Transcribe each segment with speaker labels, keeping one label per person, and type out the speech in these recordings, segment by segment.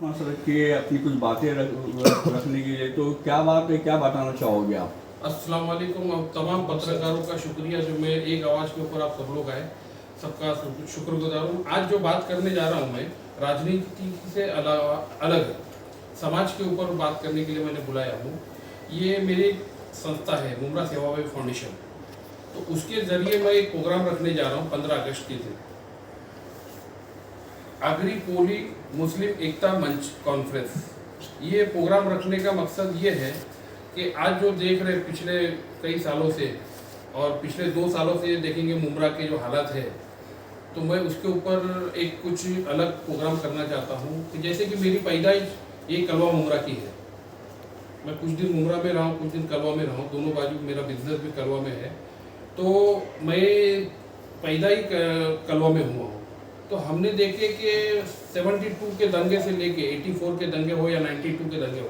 Speaker 1: Sir कि अपनी कुछ बातें रखने के लिए, तो क्या बात है, क्या बताना चाहोगे आप?
Speaker 2: अस्सलाम वालेकुम। अब तमाम पत्रकारों का शुक्रिया जो मैं एक आवाज़ के ऊपर आप सब लोग आए, सबका शुक्रगुजार हूँ। आज जो बात करने जा रहा हूँ मैं, राजनीति से अलावा अलग है, समाज के ऊपर बात करने के लिए मैंने बुलाया हूँ। ये मेरी संस्था है मुमरा सेवाभावी फाउंडेशन, तो उसके ज़रिए मैं एक प्रोग्राम रखने जा रहा हूँ 15 अगस्त के दिन, आगरी कोली मुस्लिम एकता मंच कॉन्फ्रेंस। ये प्रोग्राम रखने का मकसद ये है कि आज जो देख रहे पिछले कई सालों से और पिछले 2 सालों से देखेंगे मुमरा के जो हालात है, तो मैं उसके ऊपर एक कुछ अलग प्रोग्राम करना चाहता हूँ कि जैसे कि मेरी पैदाइश ये कलवा मुमरा की है। मैं कुछ दिन मुमरा में रहा हूँ, कुछ दिन कलवा में रहा हूँ, दोनों बाजू मेरा बिजनेस भी कलवा में है। तो मैं पैदा ही कलवा में हुआ हूँ। तो हमने देखे कि 72 के दंगे से लेके 84 के दंगे हो या 92 के दंगे हो,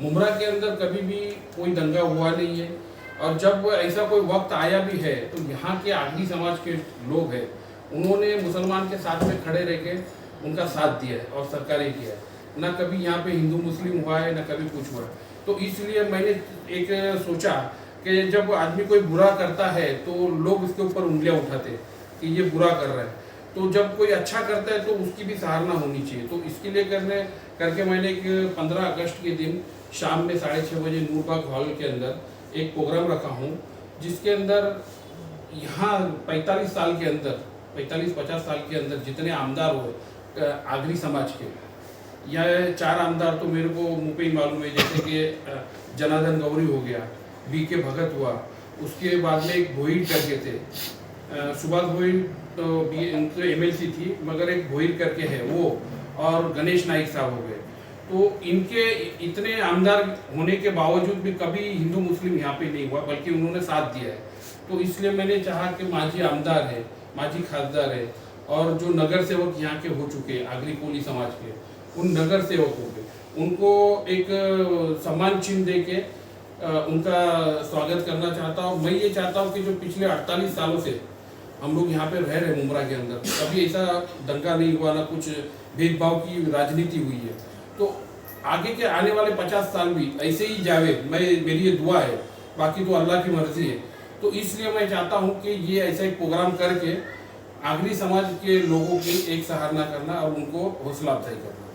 Speaker 2: मुमरा के अंदर कभी भी कोई दंगा हुआ नहीं है। और जब ऐसा कोई वक्त आया भी है तो यहाँ के आगरी समाज के लोग हैं, उन्होंने मुसलमान के साथ में खड़े रह के उनका साथ दिया है और सरकारें किया है। ना कभी यहाँ पे हिंदू मुस्लिम हुआ है, ना कभी कुछ हुआ है। तो इसलिए मैंने एक सोचा कि जब आदमी कोई बुरा करता है तो लोग उसके ऊपर उंगलियां उठाते कि ये बुरा कर रहा है, तो जब कोई अच्छा करता है तो उसकी भी सराहना होनी चाहिए। तो इसके लिए करके मैंने एक 15 अगस्त के दिन शाम में 6:30 बजे नूरबाग हॉल के अंदर एक प्रोग्राम रखा हूँ, जिसके अंदर यहाँ 45 साल के अंदर 45-50 साल के अंदर जितने आमदार हुए आगरी समाज के, या 4 आमदार तो मेरे को मुँह पे ही मालूम है, जैसे कि जनार्दन गौरी हो गया, बीके भगत हुआ, उसके बाद में एक भोईर करके थे, सुभाष भोईर तो MLC थी, मगर एक भोईर करके है वो, और गणेश नाइक साहब हो गए। तो इनके इतने आमदार होने के बावजूद भी कभी हिंदू मुस्लिम यहाँ पे नहीं हुआ, बल्कि उन्होंने साथ दिया है। तो इसलिए मैंने चाहा कि मांझी आमदार है, मांझी खासदार है, और जो नगर सेवक यहाँ के हो चुके हैं आगरी कोली समाज के, उन नगर सेवकों के उनको एक सम्मान चिन्ह दे के उनका स्वागत करना चाहता हूँ। मैं ये चाहता हूँ कि जो पिछले 48 सालों से हम लोग यहाँ पे रह रहे मुमरा के अंदर, कभी ऐसा दंगा नहीं हुआ, ना कुछ भेदभाव की राजनीति हुई है। तो आगे के आने वाले 50 साल भी ऐसे ही जावे, मेरी ये दुआ है, बाकी तो अल्लाह की मर्जी है। तो इसलिए मैं चाहता हूँ कि ये ऐसा एक प्रोग्राम करके आगरी समाज के लोगों की एक सराहना करना और उनको हौसला अफजाई करना।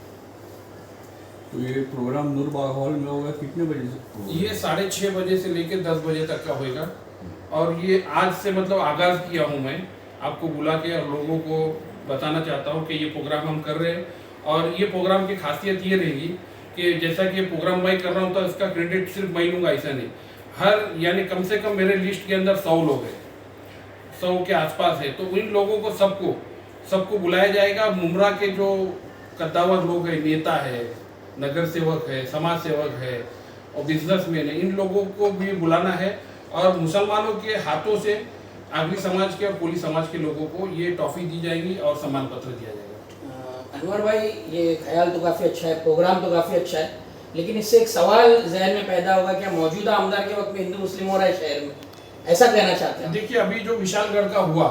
Speaker 1: तो ये प्रोग्राम नूरबाग हॉल में होगा, कितने बजे से?
Speaker 2: ये 6:30 बजे से लेकर 10 बजे तक का होगा। और ये आज से मतलब आगाज़ किया हूँ मैं, आपको बुला के और लोगों को बताना चाहता हूँ कि ये प्रोग्राम हम कर रहे हैं। और ये प्रोग्राम की खासियत ये रहेगी कि जैसा कि ये प्रोग्राम मैं कर रहा हूँ तो इसका क्रेडिट सिर्फ मैं लूँगा, ऐसा नहीं। हर यानी कम से कम मेरे लिस्ट के अंदर 100 लोग हैं, 100 के आसपास है। तो इन लोगों को सबको बुलाया जाएगा। मुमरा के जो कद्दावर लोग हैं, नेता है, नगर सेवक है, समाज सेवक है और बिजनेसमैन है, इन लोगों को भी बुलाना है। और मुसलमानों के हाथों से आगरी समाज के और कोली समाज के लोगों को ये टॉफी दी जाएगी और सम्मान पत्र दिया जाएगा।
Speaker 3: अनवर भाई, ये ख्याल तो काफ़ी अच्छा है, प्रोग्राम तो काफ़ी अच्छा है, लेकिन इससे एक सवाल जहन में पैदा होगा, क्या मौजूदा आमदार के वक्त में हिंदू मुस्लिम हो रहा है शहर में, ऐसा कहना चाहते हैं?
Speaker 2: देखिए, अभी जो विशालगढ़ का हुआ,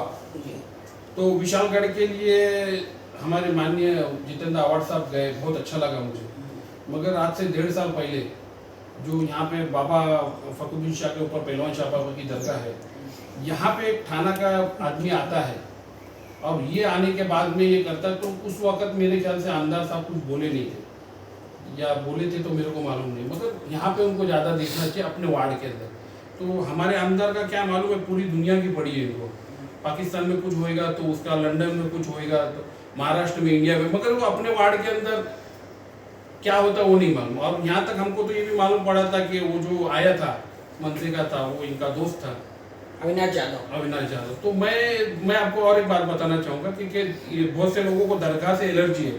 Speaker 2: तो विशालगढ़ के लिए हमारे माननीय जितेंद्र अवार्ड साहब गए, बहुत अच्छा लगा मुझे। मगर आज से 1.5 साल पहले जो यहाँ पे बाबा फखरुद्दीन शाह के ऊपर पहलवान शाह बाबा की दरगाह है, यहाँ पे एक थाना का आदमी आता है और ये आने के बाद में ये करता है। तो उस वक्त मेरे ख्याल से आमदार साहब कुछ बोले नहीं थे, या बोले थे तो मेरे को मालूम नहीं, मगर यहाँ पे उनको ज़्यादा देखना चाहिए अपने वार्ड के अंदर। तो हमारे आमदार का क्या मालूम है, पूरी दुनिया की पड़ी है इनको, पाकिस्तान में कुछ होएगा तो उसका लंदन में कुछ होएगा, तो महाराष्ट्र में, इंडिया में, मगर वो अपने वार्ड के अंदर क्या होता वो नहीं मालूम। और यहाँ तक हमको तो ये भी मालूम पड़ा था कि वो जो आया था मनसे का था, वो इनका दोस्त था अविनाश यादव। तो मैं आपको और एक बात बताना चाहूँगा कि बहुत से लोगों को दरगाह से एलर्जी है,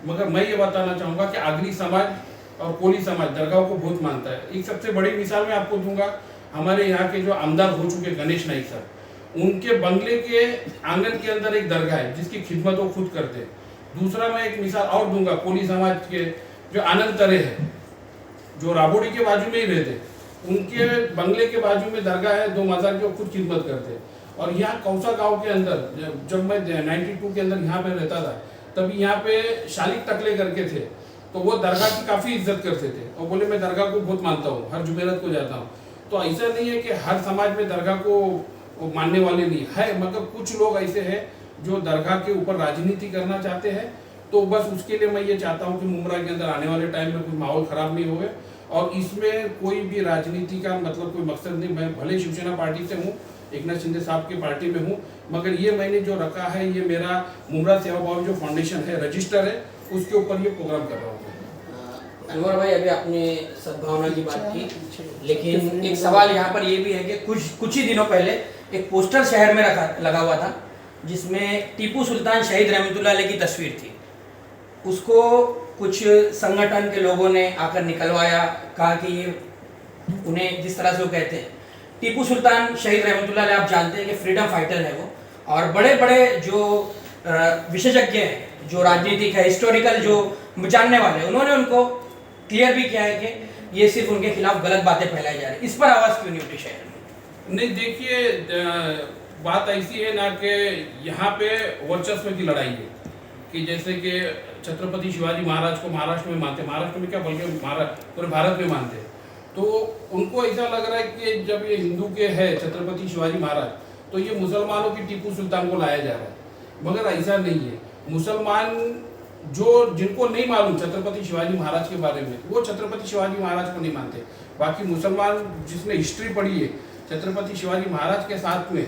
Speaker 2: मगर मैं ये बताना चाहूँगा कि आगरी समाज और कोली समाज दरगाह को बहुत मानता है। एक सबसे बड़ी मिसाल मैं आपको दूंगा, हमारे यहाँ के जो आमदार हो चुके गणेश नाइक साहब, उनके बंगले के आंगन के अंदर एक दरगाह है जिसकी खिदमत वो खुद करते हैं। दूसरा मैं एक मिसाल और दूंगा, कोली समाज के जो आनंद तरे है, जो राबोड़ी के बाजू में ही रहते, उनके बंगले के बाजू में दरगाह है, 2 मज़ार की, खुद खिदमत करते हैं। और यहाँ कौसा गांव के अंदर जब मैं 92 के अंदर यहाँ पे रहता था, तभी यहाँ पे शालिक टकले करके थे, तो वो दरगाह की काफ़ी इज्जत करते थे और बोले मैं दरगाह को बहुत मानता हूँ, हर जुमेरात को जाता हूँ। तो ऐसा नहीं है कि हर समाज में दरगाह को मानने वाले नहीं है, मगर कुछ लोग ऐसे हैं जो दरगाह के ऊपर राजनीति करना चाहते हैं। तो बस उसके लिए मैं ये चाहता हूँ कि मुमरा के अंदर आने वाले टाइम में कोई माहौल ख़राब नहीं होवे और इसमें कोई भी राजनीति का मतलब कोई मकसद नहीं। मैं भले शिवसेना पार्टी से हूँ, एकनाथ शिंदे साहब की पार्टी में हूँ, मगर ये मैंने जो रखा है ये मेरा मुमरा सेवा भाव जो फाउंडेशन है, रजिस्टर है, उसके ऊपर ये प्रोग्राम कर रहा हूँ।
Speaker 3: अनवर भाई, अभी आपने सद्भावना की बात की, लेकिन एक सवाल यहाँ पर ये भी है कि कुछ ही दिनों पहले एक पोस्टर शहर में लगा हुआ था जिसमें टीपू सुल्तान शहीद रहमतुल्लाह अलैह की तस्वीर थी। उसको कुछ संगठन के लोगों ने आकर निकलवाया, कहा कि ये उन्हें जिस तरह से वो कहते हैं टीपू सुल्तान शहीद रहमतुल्लाह अलैह, आप जानते हैं कि फ्रीडम फाइटर है वो, और बड़े बड़े जो विशेषज्ञ हैं, जो राजनीतिक है, हिस्टोरिकल जो जानने वाले हैं, उन्होंने उनको क्लियर भी किया है कि ये सिर्फ उनके खिलाफ गलत बातें फैलाई जा रही। इस पर आवाज़ क्यों नहीं उठी शहर में?
Speaker 2: नहीं, देखिए बात ऐसी है ना कि यहाँ पे वर्चस्व की लड़ाई है कि जैसे कि छत्रपति शिवाजी महाराज को महाराष्ट्र में मानते, महाराष्ट्र में क्या बल्कि पूरे भारत में मानते, तो उनको ऐसा लग रहा है कि जब ये हिंदू के है छत्रपति शिवाजी महाराज, तो ये मुसलमानों की टीपू सुल्तान को लाया जा रहा है, मगर ऐसा नहीं है। मुसलमान जो जिनको नहीं मालूम छत्रपति शिवाजी महाराज के बारे में, वो छत्रपति शिवाजी महाराज को नहीं मानते। बाकी मुसलमान जिसने हिस्ट्री पढ़ी है, छत्रपति शिवाजी महाराज के साथ में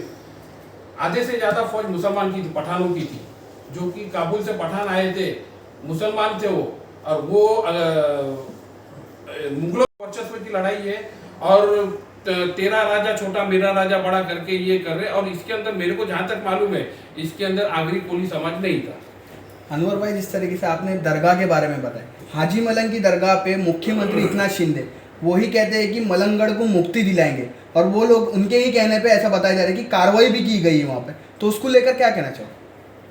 Speaker 2: आधे से ज़्यादा फौज मुसलमान की थी, पठानों की थी, जो कि काबुल से पठान आए थे, मुसलमान थे वो, और वो मुगलों वर्चस्व की लड़ाई है और तेरा राजा छोटा मेरा राजा बड़ा करके ये कर रहे। और इसके अंदर मेरे को जहाँ तक मालूम है, इसके अंदर आगरी कोली समाज नहीं था।
Speaker 4: अनवर भाई, जिस तरीके से आपने दरगाह के बारे में बताया, हाजी मलंग की दरगाह पे मुख्यमंत्री एकनाथ शिंदे वही कहते हैं कि मलंगगढ़ को मुक्ति दिलाएंगे, और वो लोग उनके ही कहने पे ऐसा बताया जा रहा है कि कार्रवाई भी की गई है वहाँ पे, तो उसको लेकर क्या कहना चाहो?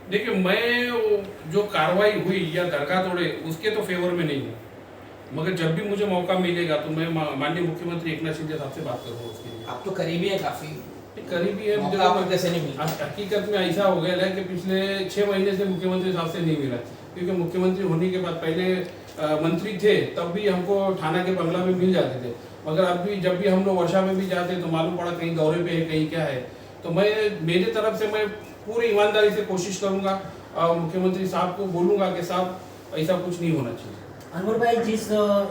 Speaker 2: देखिए, मैं जो कार्रवाई हुई या दरगाह तोड़े उसके तो फेवर में नहीं हूँ, मगर जब भी मुझे मौका मिलेगा तो मैं माननीय मुख्यमंत्री एकनाथ शिंदे साहब से बात करूँगा उसके लिए।
Speaker 3: आप तो करीबी है, काफ़ी
Speaker 2: करीबी है, मुझे
Speaker 3: आपको कैसे नहीं मिला?
Speaker 2: हकीकत में ऐसा हो गया है कि पिछले 6 महीने से मुख्यमंत्री साहब से नहीं मिला, क्योंकि मुख्यमंत्री होने के बाद पहले मंत्री थे तब भी हमको थाना के बंगला में मिल जाते थे, मगर अब भी जब भी हम लोग वर्षा में भी जाते तो मालूम पड़ा कहीं दौरे पे है, कहीं क्या है। तो मैं मेरी तरफ से मैं पूरी ईमानदारी से कोशिश करूँगा और मुख्यमंत्री साहब को बोलूँगा कि साहब ऐसा कुछ नहीं होना चाहिए।
Speaker 5: अनवर भाई, जिस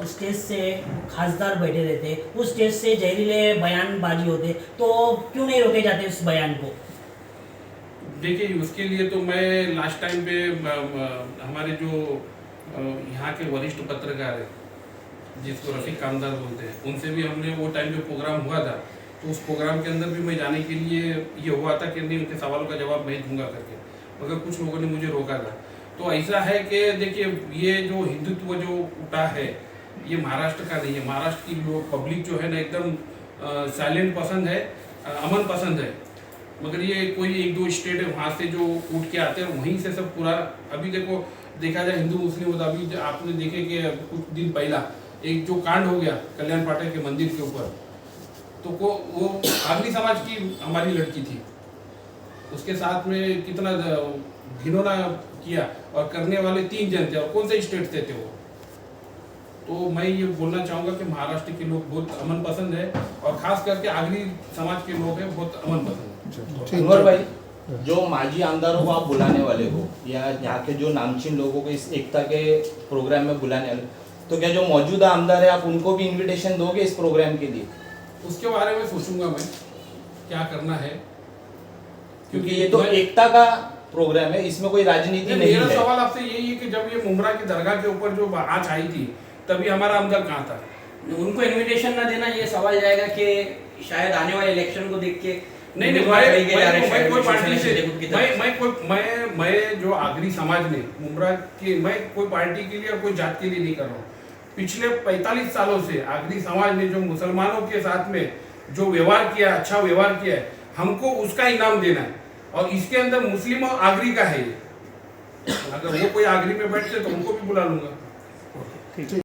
Speaker 5: स्टेज से खासदार बैठे रहते उस स्टेज से जहरीले बयानबाजी होते, तो क्यों नहीं रोके जाते उस बयान को?
Speaker 2: देखिए, उसके लिए तो मैं लास्ट टाइम पे हमारे जो यहाँ के वरिष्ठ पत्रकार है, जिसको रफीक कामदार बोलते हैं, उनसे भी हमने वो टाइम जो प्रोग्राम हुआ था, तो उस प्रोग्राम के अंदर भी मैं जाने के लिए ये हुआ था कि नहीं, उनके सवालों का जवाब मैं दूंगा करके, मगर कुछ लोगों ने मुझे रोका था। तो ऐसा है कि देखिए, ये जो हिंदुत्व जो उठा है, ये महाराष्ट्र का नहीं है। महाराष्ट्र की लोग पब्लिक जो है ना एकदम साइलेंट पसंद है, अमन पसंद है, मगर ये कोई 1-2 स्टेट है वहाँ से जो उठ के आते हैं, वहीं से सब पूरा। अभी देखा जाए हिंदू मुस्लिम होता, अभी आपने देखे कि कुछ दिन पहला एक जो कांड हो गया कल्याण पाठक के मंदिर के ऊपर, तो वो आगरी समाज की हमारी लड़की थी, उसके साथ में कितना घिनौना किया, और करने वाले 3 जन थे, और कौन से स्टेट से थे वो। तो मैं ये बोलना चाहूँगा कि महाराष्ट्र के लोग बहुत अमन पसंद है, और खास करके आगरी समाज के लोग हैं बहुत अमन पसंद है।
Speaker 6: अनवर भाई, जो माजी आमदारों को आप बुलाने वाले हो या यहाँ के जो नामचीन लोगों को इस एकता के प्रोग्राम में बुलाने वाले, तो क्या जो मौजूदा आमदार है आप उनको भी इनविटेशन दोगे इस प्रोग्राम के लिए?
Speaker 2: उसके बारे में सोचूंगा मैं क्या करना है,
Speaker 6: क्योंकि ये तो एकता का प्रोग्राम है, इसमें कोई राजनीति नहीं
Speaker 2: मेरा
Speaker 6: है।
Speaker 2: सवाल आपसे यही है कि जब ये मुमरा की दरगाह के ऊपर जो आँच आई थी, तभी हमारा आमदार कहाँ था?
Speaker 3: उनको इनविटेशन ना देना, ये सवाल जाएगा कि शायद आने वाले इलेक्शन को देख के
Speaker 2: नहीं, मैं कोई पार्टी से मैं जो आगरी समाज ने मुमरा के, मैं कोई पार्टी के लिए और कोई जात के लिए नहीं कर रहा हूँ। पिछले 45 सालों से आगरी समाज ने जो मुसलमानों के साथ में जो व्यवहार किया, अच्छा व्यवहार किया है, हमको उसका इनाम देना है, और इसके अंदर मुस्लिम और आगरी का है ये। अगर वो कोई आगरी में बैठते तो उनको भी बुला लूंगा।